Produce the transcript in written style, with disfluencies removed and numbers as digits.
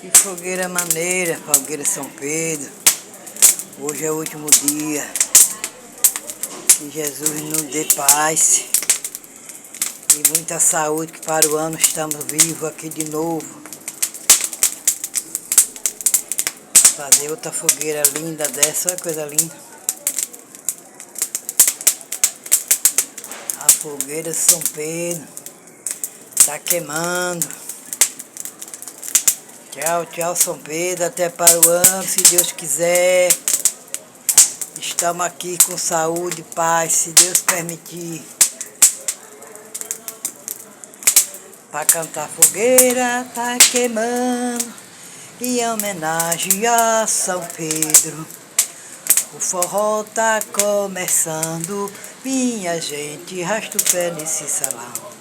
Que fogueira maneira, fogueira São Pedro. Hoje é o último dia. Que Jesus nos dê paz e muita saúde, que para o ano estamos vivos aqui de novo. Vou fazer outra fogueira linda dessa, olha que coisa linda. A fogueira São Pedro está queimando. Tchau, tchau São Pedro, até para o ano, se Deus quiser. Estamos aqui com saúde e paz, se Deus permitir. Para cantar fogueira tá queimando, em homenagem a São Pedro. O forró tá começando, minha gente, rasta o pé nesse salão.